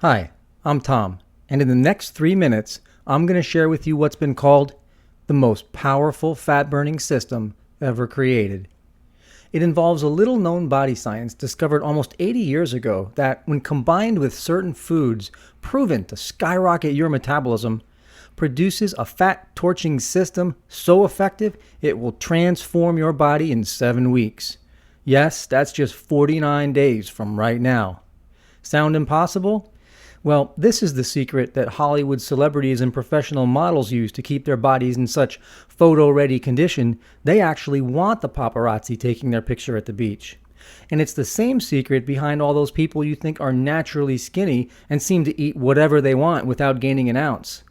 Hi, I'm Tom, and in the next 3 minutes, I'm going to share with you what's been called the most powerful fat-burning system ever created. It involves a little-known body science discovered almost 80 years ago that, when combined with certain foods proven to skyrocket your metabolism, produces a fat-torching system so effective it will transform your body in 7 weeks. Yes, that's just 49 days from right now. Sound impossible? Well, this is the secret that Hollywood celebrities and professional models use to keep their bodies in such photo-ready condition, they actually want the paparazzi taking their picture at the beach. And it's the same secret behind all those people you think are naturally skinny and seem to eat whatever they want without gaining an ounce.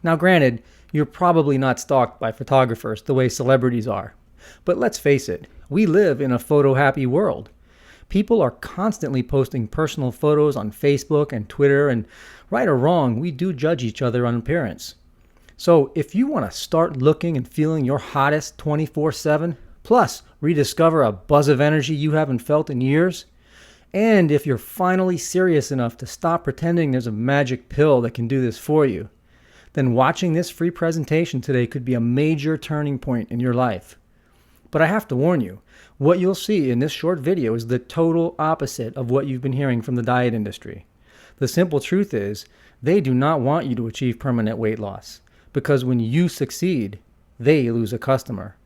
Now granted, you're probably not stalked by photographers the way celebrities are. But let's face it, we live in a photo-happy world. People are constantly posting personal photos on Facebook and Twitter, and right or wrong, we do judge each other on appearance. So if you want to start looking and feeling your hottest 24/7, plus rediscover a buzz of energy you haven't felt in years, and if you're finally serious enough to stop pretending there's a magic pill that can do this for you, then watching this free presentation today could be a major turning point in your life. But I have to warn you, what you'll see in this short video is the total opposite of what you've been hearing from the diet industry. The simple truth is, they do not want you to achieve permanent weight loss, because when you succeed, they lose a customer.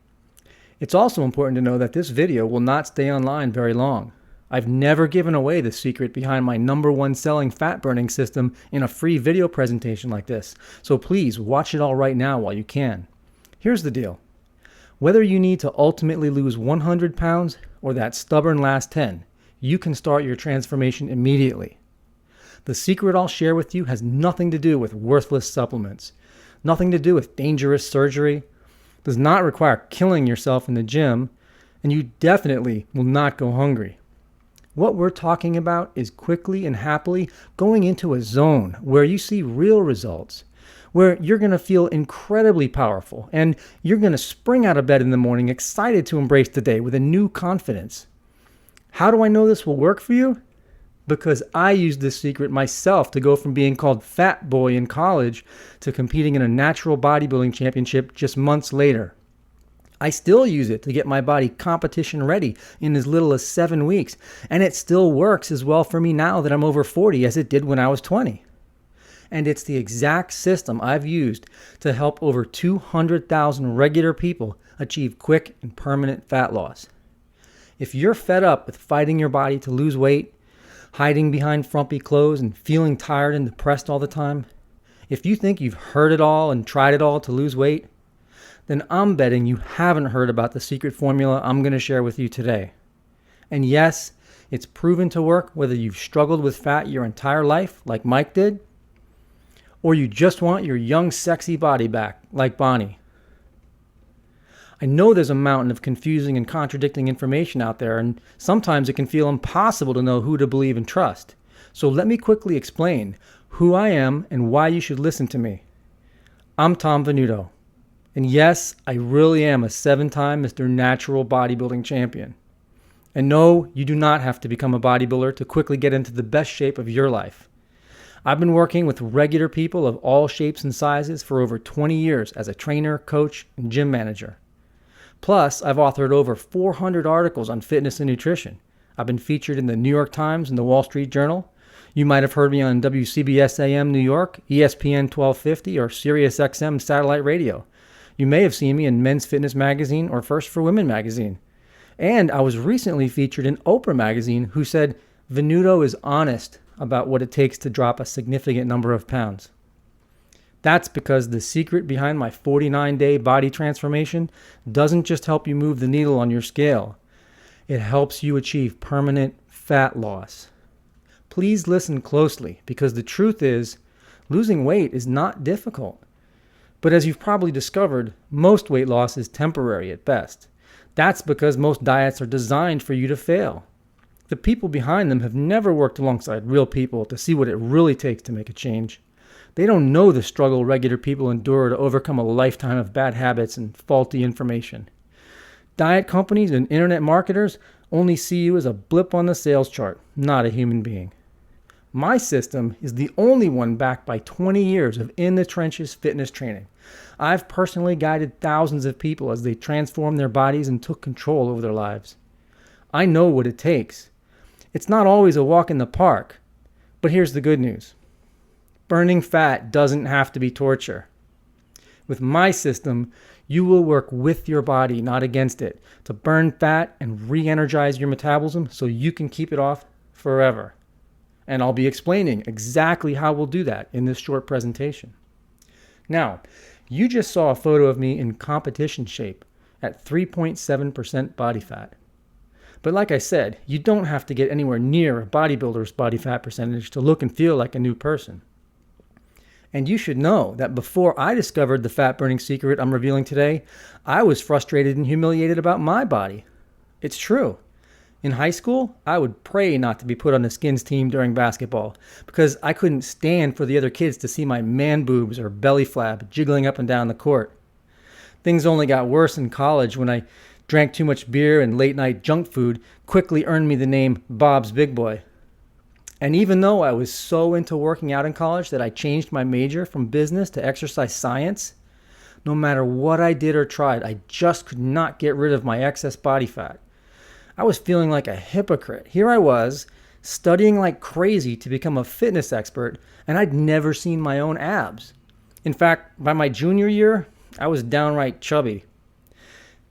It's also important to know that this video will not stay online very long. I've never given away the secret behind my #1 selling fat burning system in a free video presentation like this, so please watch it all right now while you can. Here's the deal. Whether you need to ultimately lose 100 pounds or that stubborn last 10, you can start your transformation immediately. The secret I'll share with you has nothing to do with worthless supplements, nothing to do with dangerous surgery, does not require killing yourself in the gym, and you definitely will not go hungry. What we're talking about is quickly and happily going into a zone where you see real results, where you're going to feel incredibly powerful, and you're going to spring out of bed in the morning excited to embrace the day with a new confidence. How do I know this will work for you? Because I used this secret myself to go from being called Fat Boy in college to competing in a natural bodybuilding championship just months later. I still use it to get my body competition ready in as little as 7 weeks, and it still works as well for me now that I'm over 40 as it did when I was 20. And it's the exact system I've used to help over 200,000 regular people achieve quick and permanent fat loss. If you're fed up with fighting your body to lose weight, hiding behind frumpy clothes and feeling tired and depressed all the time, if you think you've heard it all and tried it all to lose weight, then I'm betting you haven't heard about the secret formula I'm going to share with you today. And yes, it's proven to work whether you've struggled with fat your entire life, like Mike did, or you just want your young, sexy body back, like Bonnie. I know there's a mountain of confusing and contradicting information out there, and sometimes it can feel impossible to know who to believe and trust. So let me quickly explain who I am and why you should listen to me. I'm Tom Venuto, and yes, I really am a 7-time Mr. Natural Bodybuilding Champion. And no, you do not have to become a bodybuilder to quickly get into the best shape of your life. I've been working with regular people of all shapes and sizes for over 20 years as a trainer, coach, and gym manager. Plus, I've authored over 400 articles on fitness and nutrition. I've been featured in the New York Times and the Wall Street Journal. You might have heard me on WCBS AM New York, ESPN 1250, or Sirius XM satellite radio. You may have seen me in Men's Fitness Magazine or First for Women Magazine. And I was recently featured in Oprah Magazine, who said, "Venuto is honest about what it takes to drop a significant number of pounds." That's because the secret behind my 49-day body transformation doesn't just help you move the needle on your scale. It helps you achieve permanent fat loss. Please listen closely, because the truth is, losing weight is not difficult. But as you've probably discovered, most weight loss is temporary at best. That's because most diets are designed for you to fail. The people behind them have never worked alongside real people to see what it really takes to make a change. They don't know the struggle regular people endure to overcome a lifetime of bad habits and faulty information. Diet companies and internet marketers only see you as a blip on the sales chart, not a human being. My system is the only one backed by 20 years of in-the-trenches fitness training. I've personally guided thousands of people as they transformed their bodies and took control over their lives. I know what it takes. It's not always a walk in the park, but here's the good news. Burning fat doesn't have to be torture. With my system, you will work with your body, not against it, to burn fat and re-energize your metabolism so you can keep it off forever. And I'll be explaining exactly how we'll do that in this short presentation. Now, you just saw a photo of me in competition shape at 3.7% body fat. But like I said, you don't have to get anywhere near a bodybuilder's body fat percentage to look and feel like a new person. And you should know that before I discovered the fat-burning secret I'm revealing today, I was frustrated and humiliated about my body. It's true. In high school, I would pray not to be put on the skins team during basketball because I couldn't stand for the other kids to see my man boobs or belly flap jiggling up and down the court. Things only got worse in college when I drank too much beer and late-night junk food quickly earned me the name Bob's Big Boy. And even though I was so into working out in college that I changed my major from business to exercise science, no matter what I did or tried, I just could not get rid of my excess body fat. I was feeling like a hypocrite. Here I was, studying like crazy to become a fitness expert, and I'd never seen my own abs. In fact, by my junior year, I was downright chubby.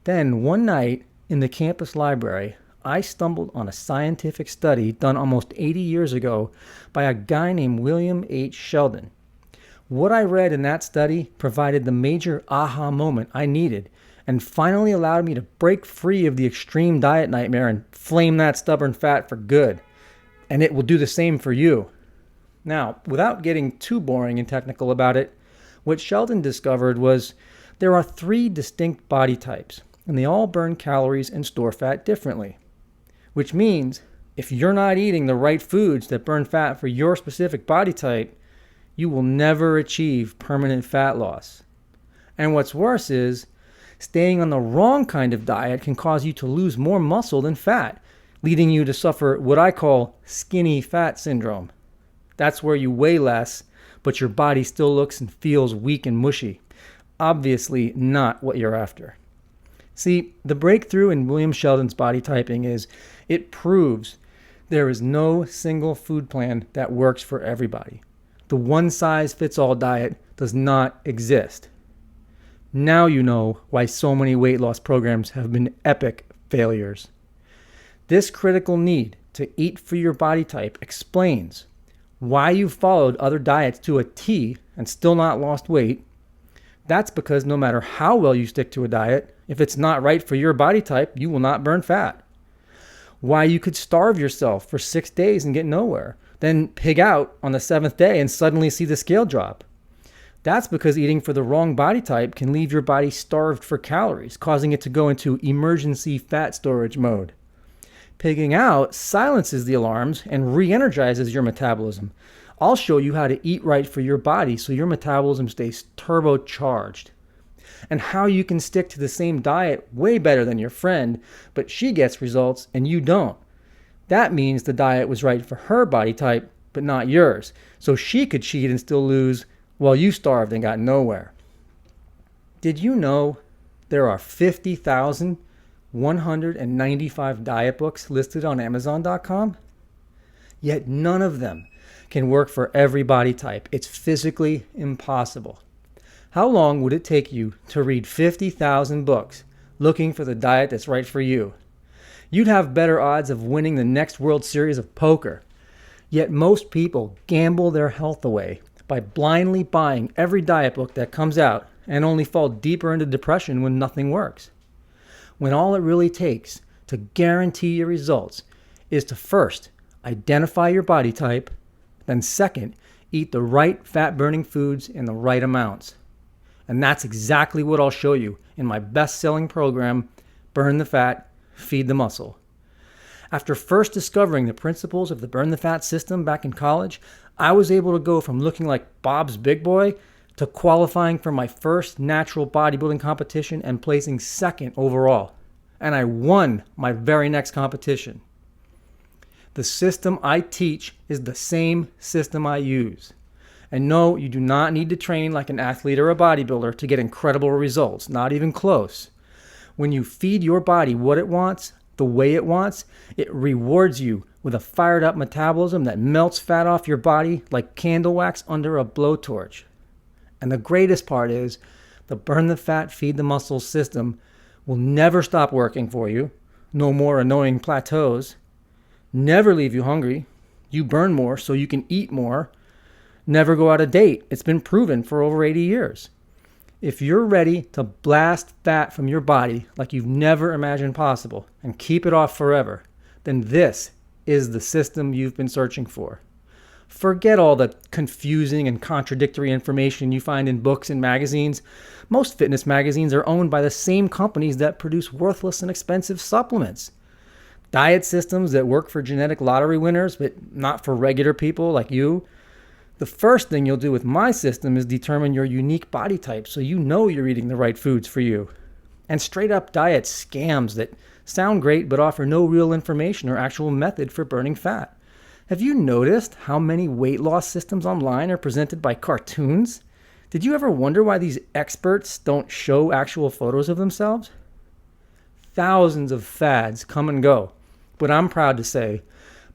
Then one night in the campus library, I stumbled on a scientific study done almost 80 years ago by a guy named William H. Sheldon. What I read in that study provided the major aha moment I needed and finally allowed me to break free of the extreme diet nightmare and flame that stubborn fat for good. And it will do the same for you. Now, without getting too boring and technical about it, what Sheldon discovered was there are 3 distinct body types, and they all burn calories and store fat differently. Which means if you're not eating the right foods that burn fat for your specific body type, you will never achieve permanent fat loss. And what's worse is, staying on the wrong kind of diet can cause you to lose more muscle than fat, leading you to suffer what I call skinny fat syndrome. That's where you weigh less, but your body still looks and feels weak and mushy. Obviously not what you're after. See, the breakthrough in William Sheldon's body typing is it proves there is no single food plan that works for everybody. The one-size-fits-all diet does not exist. Now you know why so many weight loss programs have been epic failures. This critical need to eat for your body type explains why you followed other diets to a T and still not lost weight. That's because no matter how well you stick to a diet, if it's not right for your body type, you will not burn fat. Why you could starve yourself for 6 days and get nowhere, then pig out on the 7th day and suddenly see the scale drop. That's because eating for the wrong body type can leave your body starved for calories, causing it to go into emergency fat storage mode. Pigging out silences the alarms and re-energizes your metabolism. I'll show you how to eat right for your body so your metabolism stays turbocharged. And how you can stick to the same diet way better than your friend, but she gets results and you don't. That means the diet was right for her body type, but not yours. So she could cheat and still lose while you starved and got nowhere. Did you know there are 50,195 diet books listed on Amazon.com? Yet none of them can work for every body type. It's physically impossible. How long would it take you to read 50,000 books looking for the diet that's right for you? You'd have better odds of winning the next World Series of poker. Yet most people gamble their health away by blindly buying every diet book that comes out and only fall deeper into depression when nothing works. When all it really takes to guarantee your results is to first identify your body type, then second, eat the right fat-burning foods in the right amounts. And that's exactly what I'll show you in my best-selling program, Burn the Fat, Feed the Muscle. After first discovering the principles of the Burn the Fat system back in college, I was able to go from looking like Bob's Big Boy to qualifying for my first natural bodybuilding competition and placing second overall. And I won my very next competition. The system I teach is the same system I use. And no, you do not need to train like an athlete or a bodybuilder to get incredible results, not even close. When you feed your body what it wants, the way it wants, it rewards you with a fired up metabolism that melts fat off your body like candle wax under a blowtorch. And the greatest part is, the burn the fat, feed the muscles system will never stop working for you. No more annoying plateaus. Never leave you hungry. You burn more so you can eat more. Never go out of date. It's been proven for over 80 years. If you're ready to blast fat from your body like you've never imagined possible and keep it off forever, then this is the system you've been searching for. Forget all the confusing and contradictory information you find in books and magazines. Most fitness magazines are owned by the same companies that produce worthless and expensive supplements. Diet systems that work for genetic lottery winners, but not for regular people like you. The first thing you'll do with my system is determine your unique body type so you know you're eating the right foods for you. And straight up diet scams that sound great but offer no real information or actual method for burning fat. Have you noticed how many weight loss systems online are presented by cartoons? Did you ever wonder why these experts don't show actual photos of themselves? Thousands of fads come and go, but I'm proud to say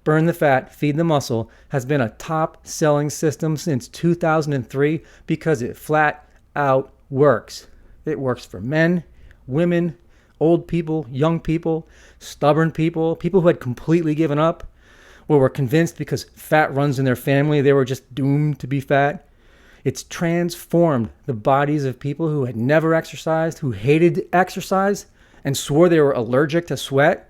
Burn the Fat, Feed the Muscle has been a top-selling system since 2003 because it flat out works. It works for men, women, old people, young people, stubborn people, people who had completely given up or were convinced because fat runs in their family they were just doomed to be fat. It's transformed the bodies of people who had never exercised, who hated exercise, and swore they were allergic to sweat.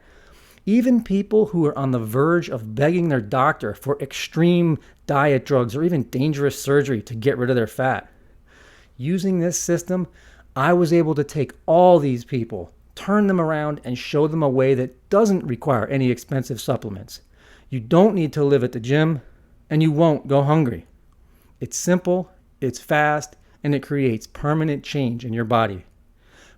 Even people who are on the verge of begging their doctor for extreme diet drugs or even dangerous surgery to get rid of their fat. Using this system, I was able to take all these people, turn them around, and show them a way that doesn't require any expensive supplements. You don't need to live at the gym, and you won't go hungry. It's simple, it's fast, and it creates permanent change in your body.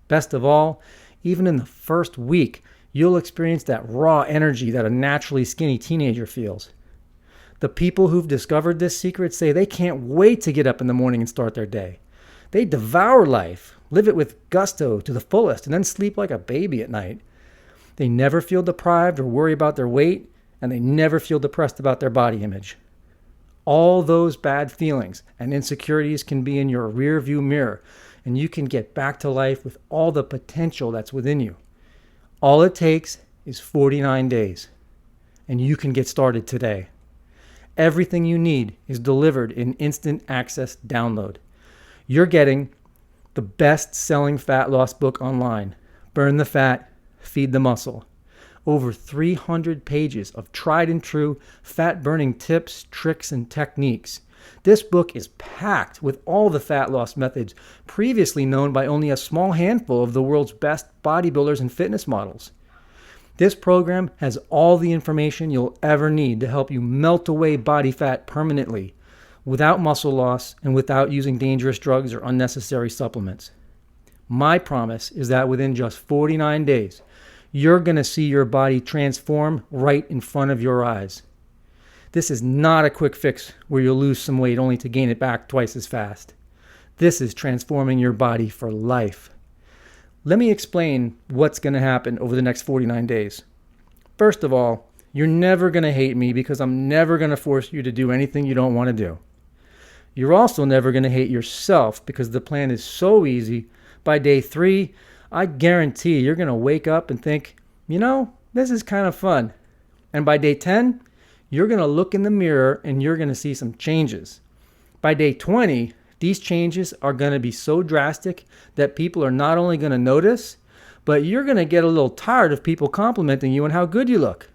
Best of all, even in the first week, you'll experience that raw energy that a naturally skinny teenager feels. The people who've discovered this secret say they can't wait to get up in the morning and start their day. They devour life, live it with gusto to the fullest, and then sleep like a baby at night. They never feel deprived or worry about their weight, and they never feel depressed about their body image. All those bad feelings and insecurities can be in your rear view mirror, and you can get back to life with all the potential that's within you. All it takes is 49 days, and you can get started today. Everything you need is delivered in instant access download. You're getting the best-selling fat loss book online, Burn the Fat, Feed the Muscle. Over 300 pages of tried and true fat-burning tips, tricks, and techniques. This book is packed with all the fat loss methods previously known by only a small handful of the world's best bodybuilders and fitness models. This program has all the information you'll ever need to help you melt away body fat permanently, without muscle loss and without using dangerous drugs or unnecessary supplements. My promise is that within just 49 days, you're going to see your body transform right in front of your eyes. This is not a quick fix where you'll lose some weight only to gain it back twice as fast. This is transforming your body for life. Let me explain what's going to happen over the next 49 days. First of all, you're never going to hate me because I'm never going to force you to do anything you don't want to do. You're also never going to hate yourself because the plan is so easy. By day 3, I guarantee you're going to wake up and think, this is kind of fun. And by day 10, you're going to look in the mirror and you're going to see some changes. By day 20, these changes are going to be so drastic that people are not only going to notice, but you're going to get a little tired of people complimenting you on how good you look.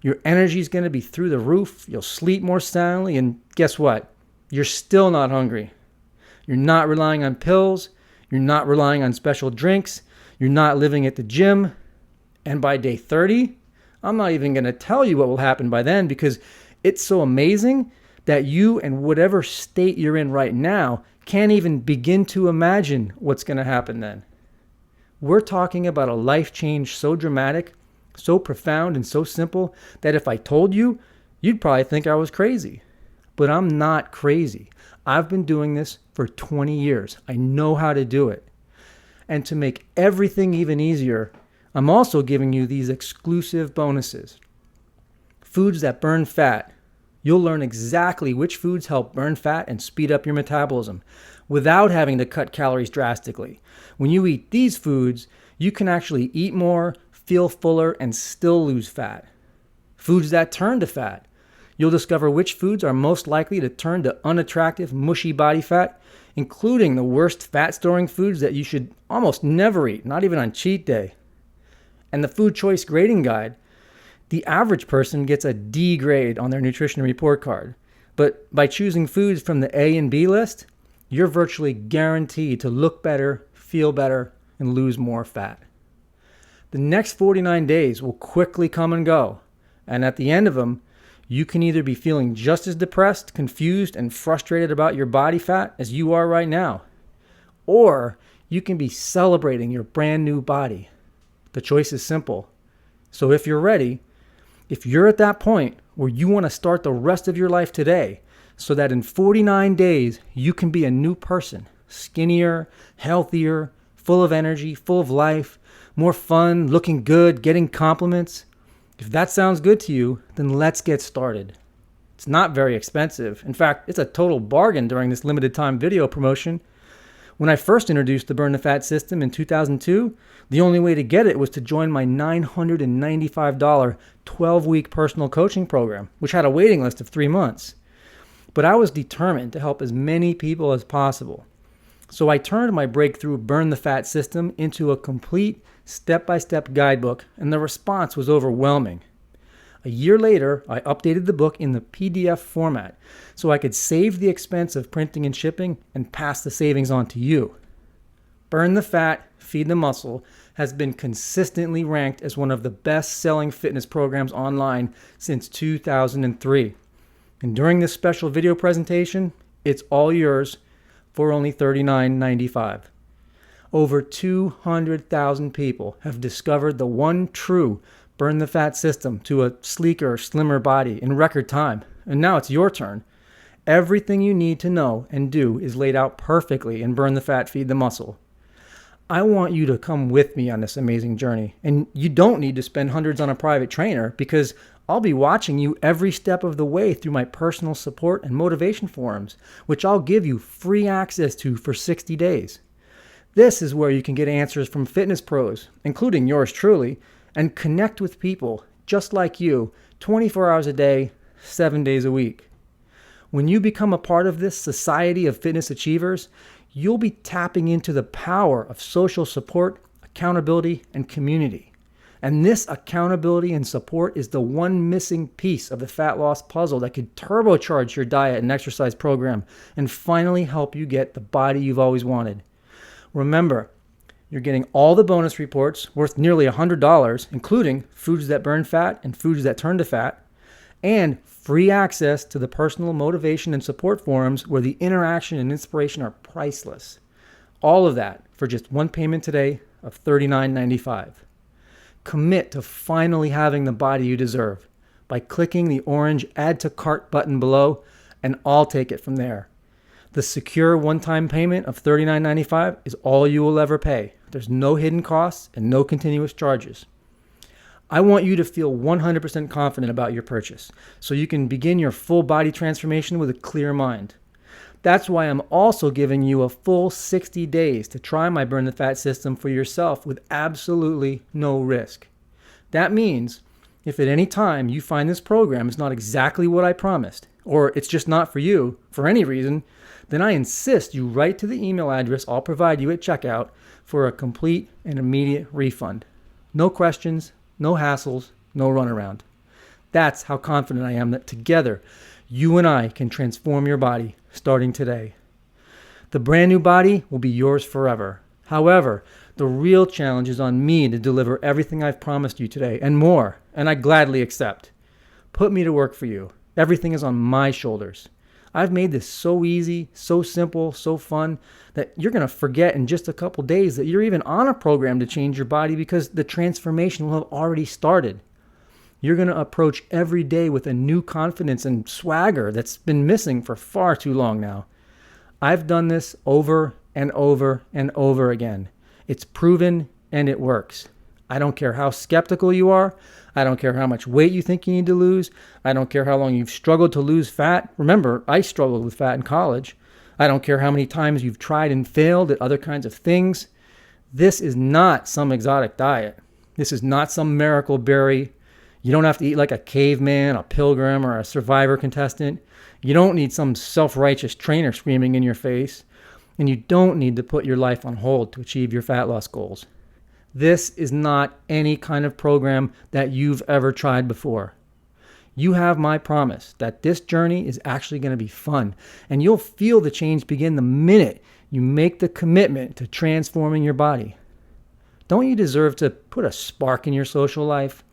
Your energy is going to be through the roof. You'll sleep more soundly. And guess what? You're still not hungry. You're not relying on pills. You're not relying on special drinks. You're not living at the gym. And by day 30, I'm not even going to tell you what will happen by then because it's so amazing that you and whatever state you're in right now can't even begin to imagine what's going to happen then. We're talking about a life change so dramatic, so profound and so simple that if I told you, you'd probably think I was crazy. But I'm not crazy. I've been doing this for 20 years. I know how to do it. And to make everything even easier, I'm also giving you these exclusive bonuses. Foods that burn fat. You'll learn exactly which foods help burn fat and speed up your metabolism without having to cut calories drastically. When you eat these foods, you can actually eat more, feel fuller, and still lose fat. Foods that turn to fat. You'll discover which foods are most likely to turn to unattractive, mushy body fat, including the worst fat-storing foods that you should almost never eat, not even on cheat day. And the food choice grading guide. The average person gets a D grade on their nutrition report card. But by choosing foods from the A and B list, you're virtually guaranteed to look better, feel better, and lose more fat. The next 49 days will quickly come and go. And at the end of them, you can either be feeling just as depressed, confused, and frustrated about your body fat as you are right now, or you can be celebrating your brand new body. The choice is simple. So if you're ready, if you're at that point where you want to start the rest of your life today so that in 49 days you can be a new person, skinnier, healthier, full of energy, full of life, more fun, looking good, getting compliments, if that sounds good to you, then let's get started. It's not very expensive. In fact, it's a total bargain during this limited time video promotion. When I first introduced the Burn the Fat system in 2002, the only way to get it was to join my $995 12-week personal coaching program, which had a waiting list of 3 months. But I was determined to help as many people as possible. So I turned my breakthrough Burn the Fat system into a complete step-by-step guidebook, and the response was overwhelming. A year later, I updated the book in the PDF format so I could save the expense of printing and shipping and pass the savings on to you. Burn the Fat, Feed the Muscle has been consistently ranked as one of the best-selling fitness programs online since 2003. And during this special video presentation, it's all yours for only $39.95. Over 200,000 people have discovered the one true Burn the Fat system to a sleeker, slimmer body in record time. And now it's your turn. Everything you need to know and do is laid out perfectly in Burn the Fat, Feed the Muscle. I want you to come with me on this amazing journey. And you don't need to spend hundreds on a private trainer because I'll be watching you every step of the way through my personal support and motivation forums, which I'll give you free access to for 60 days. This is where you can get answers from fitness pros, including yours truly, and connect with people just like you 24 hours a day, 7 days a week. When you become a part of this society of fitness achievers, you'll be tapping into the power of social support, accountability, and community. And this accountability and support is the one missing piece of the fat loss puzzle that could turbocharge your diet and exercise program and finally help you get the body you've always wanted. Remember, you're getting all the bonus reports worth nearly $100, including foods that burn fat and foods that turn to fat, and free access to the personal motivation and support forums where the interaction and inspiration are priceless. All of that for just one payment today of $39.95. Commit to finally having the body you deserve by clicking the orange Add to Cart button below, and I'll take it from there. The secure one-time payment of $39.95 is all you will ever pay. There's no hidden costs and no continuous charges. I want you to feel 100% confident about your purchase so you can begin your full body transformation with a clear mind. That's why I'm also giving you a full 60 days to try my Burn the Fat system for yourself with absolutely no risk. That means if at any time you find this program is not exactly what I promised, or it's just not for you for any reason, then I insist you write to the email address I'll provide you at checkout for a complete and immediate refund. No questions, no hassles, no runaround. That's how confident I am that together, you and I can transform your body starting today. The brand new body will be yours forever. However, the real challenge is on me to deliver everything I've promised you today and more, and I gladly accept. Put me to work for you. Everything is on my shoulders. I've made this so easy, so simple, so fun that you're going to forget in just a couple days that you're even on a program to change your body because the transformation will have already started. You're going to approach every day with a new confidence and swagger that's been missing for far too long now. I've done this over and over and over again. It's proven and it works. I don't care how skeptical you are. I don't care how much weight you think you need to lose. I don't care how long you've struggled to lose fat. Remember, I struggled with fat in college. I don't care how many times you've tried and failed at other kinds of things. This is not some exotic diet. This is not some miracle berry. You don't have to eat like a caveman, a pilgrim, or a survivor contestant. You don't need some self-righteous trainer screaming in your face. And you don't need to put your life on hold to achieve your fat loss goals. This is not any kind of program that you've ever tried before. You have my promise that this journey is actually going to be fun, and you'll feel the change begin the minute you make the commitment to transforming your body. Don't you deserve to put a spark in your social life?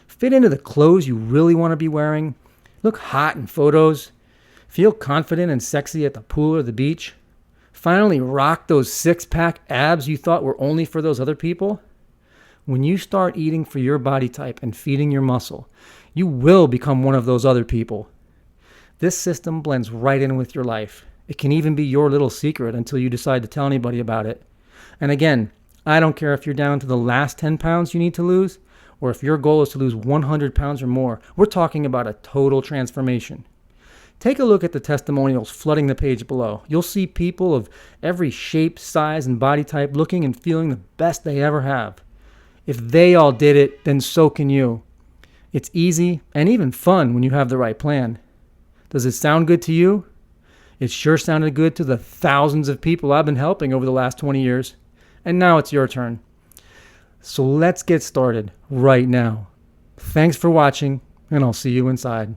Fit into the clothes you really want to be wearing? Look hot in photos? Feel confident and sexy at the pool or the beach? Finally rock those six-pack abs you thought were only for those other people? When you start eating for your body type and feeding your muscle, you will become one of those other people. This system blends right in with your life. It can even be your little secret until you decide to tell anybody about it. And again, I don't care if you're down to the last 10 pounds you need to lose, or if your goal is to lose 100 pounds or more. We're talking about a total transformation. Take a look at the testimonials flooding the page below. You'll see people of every shape, size, and body type looking and feeling the best they ever have. If they all did it, then so can you. It's easy and even fun when you have the right plan. Does it sound good to you? It sure sounded good to the thousands of people I've been helping over the last 20 years. And now it's your turn. So let's get started right now. Thanks for watching, and I'll see you inside.